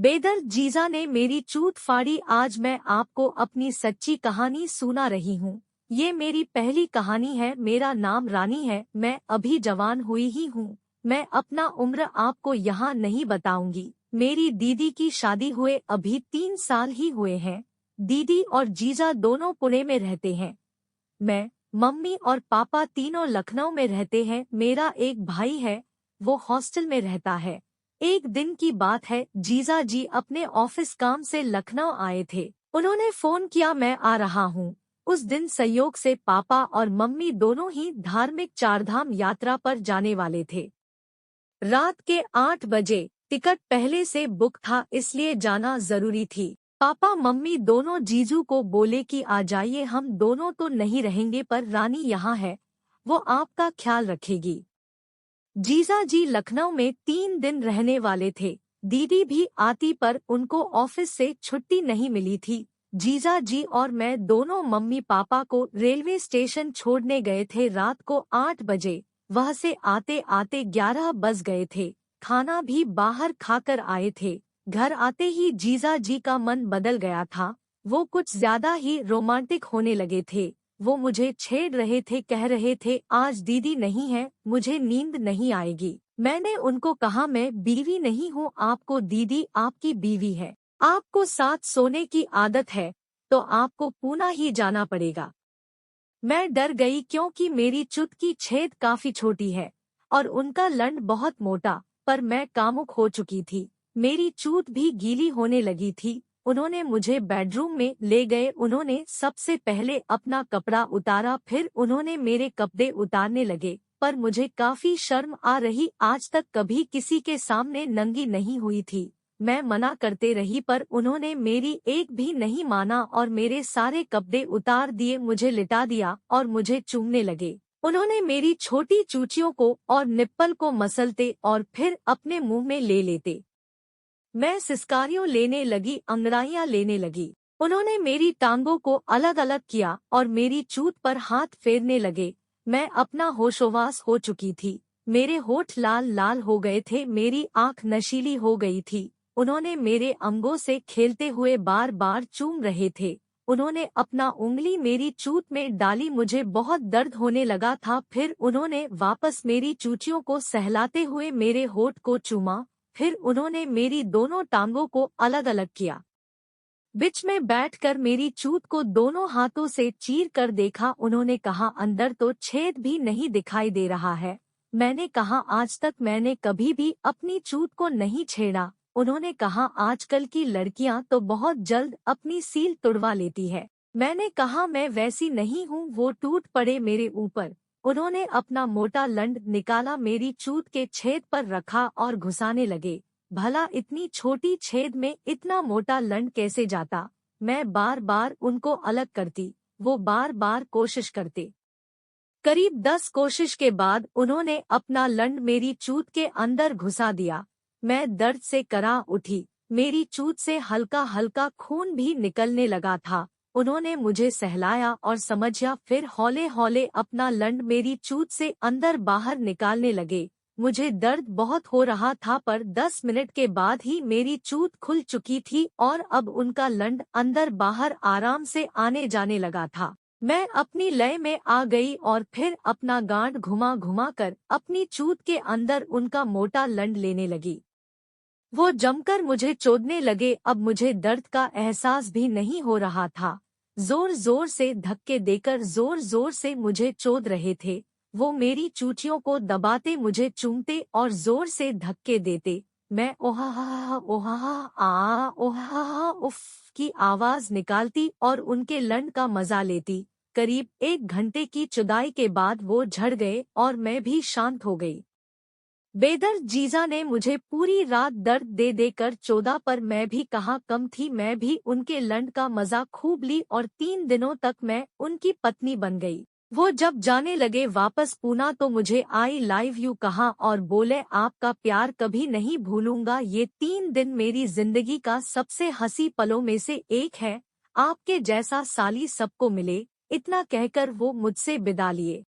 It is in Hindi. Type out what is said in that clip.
बेदर्द जीजा ने मेरी चूत फाड़ी। आज मैं आपको अपनी सच्ची कहानी सुना रही हूँ। ये मेरी पहली कहानी है। मेरा नाम रानी है। मैं अभी जवान हुई ही हूँ। मैं अपना उम्र आपको यहाँ नहीं बताऊंगी। मेरी दीदी की शादी हुए अभी 3 साल ही हुए हैं। दीदी और जीजा दोनों पुणे में रहते हैं। मैं, मम्मी और पापा तीनों लखनऊ में रहते हैं। मेरा एक भाई है, वो हॉस्टल में रहता है। एक दिन की बात है, जीजा जी अपने ऑफिस काम से लखनऊ आए थे। उन्होंने फोन किया, मैं आ रहा हूँ। उस दिन संयोग से पापा और मम्मी दोनों ही धार्मिक चारधाम यात्रा पर जाने वाले थे। रात के 8 बजे टिकट पहले से बुक था, इसलिए जाना जरूरी थी। पापा मम्मी दोनों जीजू को बोले कि आ जाइए, हम दोनों तो नहीं रहेंगे पर रानी यहाँ है, वो आपका ख्याल रखेगी। जीजा जी लखनऊ में 3 दिन रहने वाले थे। दीदी भी आती पर उनको ऑफिस से छुट्टी नहीं मिली थी। जीजा जी और मैं दोनों मम्मी पापा को रेलवे स्टेशन छोड़ने गए थे रात को 8 बजे। वह से आते आते 11 बज गए थे। खाना भी बाहर खाकर आए थे। घर आते ही जीजा जी का मन बदल गया था। वो कुछ ज्यादा ही रोमांटिक होने लगे थे। वो मुझे छेड़ रहे थे, कह रहे थे आज दीदी नहीं है, मुझे नींद नहीं आएगी। मैंने उनको कहा मैं बीवी नहीं हूँ, आपको दीदी आपकी बीवी है। आपको साथ सोने की आदत है तो आपको पुणे ही जाना पड़ेगा। मैं डर गई क्योंकि मेरी चुत की छेद काफी छोटी है और उनका लंड बहुत मोटा, पर मैं कामुक हो चुकी थी। मेरी चूत भी गीली होने लगी थी। उन्होंने मुझे बेडरूम में ले गए। उन्होंने सबसे पहले अपना कपड़ा उतारा, फिर उन्होंने मेरे कपड़े उतारने लगे, पर मुझे काफी शर्म आ रही। आज तक कभी किसी के सामने नंगी नहीं हुई थी। मैं मना करते रही पर उन्होंने मेरी एक भी नहीं माना और मेरे सारे कपड़े उतार दिए, मुझे लिटा दिया और मुझे चूमने लगे। उन्होंने मेरी छोटी चूचियों को और निप्पल को मसलते और फिर अपने मुंह में ले लेते। मैं सिसकारियों लेने लगी, अंगड़ाइयां लेने लगी। उन्होंने मेरी टांगों को अलग अलग किया और मेरी चूत पर हाथ फेरने लगे। मैं अपना होशोवास हो चुकी थी। मेरे होठ लाल लाल हो गए थे, मेरी आंख नशीली हो गई थी। उन्होंने मेरे अंगों से खेलते हुए बार बार चूम रहे थे। उन्होंने अपना उंगली मेरी चूत में डाली, मुझे बहुत दर्द होने लगा था। फिर उन्होंने वापस मेरी चूचियों को सहलाते हुए मेरे होठ को चूमा। फिर उन्होंने मेरी दोनों टांगों को अलग अलग किया। बीच में बैठकर मेरी चूत को दोनों हाथों से चीर कर देखा। उन्होंने कहा अंदर तो छेद भी नहीं दिखाई दे रहा है। मैंने कहा आज तक मैंने कभी भी अपनी चूत को नहीं छेड़ा। उन्होंने कहा आजकल की लड़कियां तो बहुत जल्द अपनी सील तुड़वा लेती है। मैंने कहा मैं वैसी नहीं हूँ। वो टूट पड़े मेरे ऊपर। उन्होंने अपना मोटा लंड निकाला, मेरी चूत के छेद पर रखा और घुसाने लगे। भला इतनी छोटी छेद में इतना मोटा लंड कैसे जाता। मैं बार बार उनको अलग करती, वो बार बार कोशिश करते। करीब 10 कोशिश के बाद उन्होंने अपना लंड मेरी चूत के अंदर घुसा दिया। मैं दर्द से करा उठी। मेरी चूत से हल्का हल्का खून भी निकलने लगा था। उन्होंने मुझे सहलाया और समझा, फिर हौले हौले अपना लंड मेरी चूत से अंदर बाहर निकालने लगे। मुझे दर्द बहुत हो रहा था पर 10 मिनट के बाद ही मेरी चूत खुल चुकी थी और अब उनका लंड अंदर बाहर आराम से आने जाने लगा था। मैं अपनी लय में आ गई और फिर अपना गांठ घुमा घुमा कर अपनी चूत के अंदर उनका मोटा लंड लेने लगी। वो जमकर मुझे चोदने लगे। अब मुझे दर्द का एहसास भी नहीं हो रहा था। जोर जोर से धक्के देकर जोर जोर से मुझे चोद रहे थे। वो मेरी चूचियों को दबाते, मुझे चूमते और जोर से धक्के देते। मैं ओहा आ ओहा उफ की आवाज निकालती और उनके लंड का मजा लेती। करीब 1 घंटे की चुदाई के बाद वो झड़ गए और मैं भी शांत हो गई। बेदर्द जीजा ने मुझे पूरी रात दर्द दे देकर चोदा, पर मैं भी कहाँ कम थी। मैं भी उनके लंड का मजा खूब ली और 3 दिनों तक मैं उनकी पत्नी बन गई। वो जब जाने लगे वापस पूना तो मुझे आई लव यू कहा और बोले आपका प्यार कभी नहीं भूलूंगा। ये 3 दिन मेरी जिंदगी का सबसे हंसी पलों में से एक है। आपके जैसा साली सबको मिले। इतना कहकर वो मुझसे विदा लिए।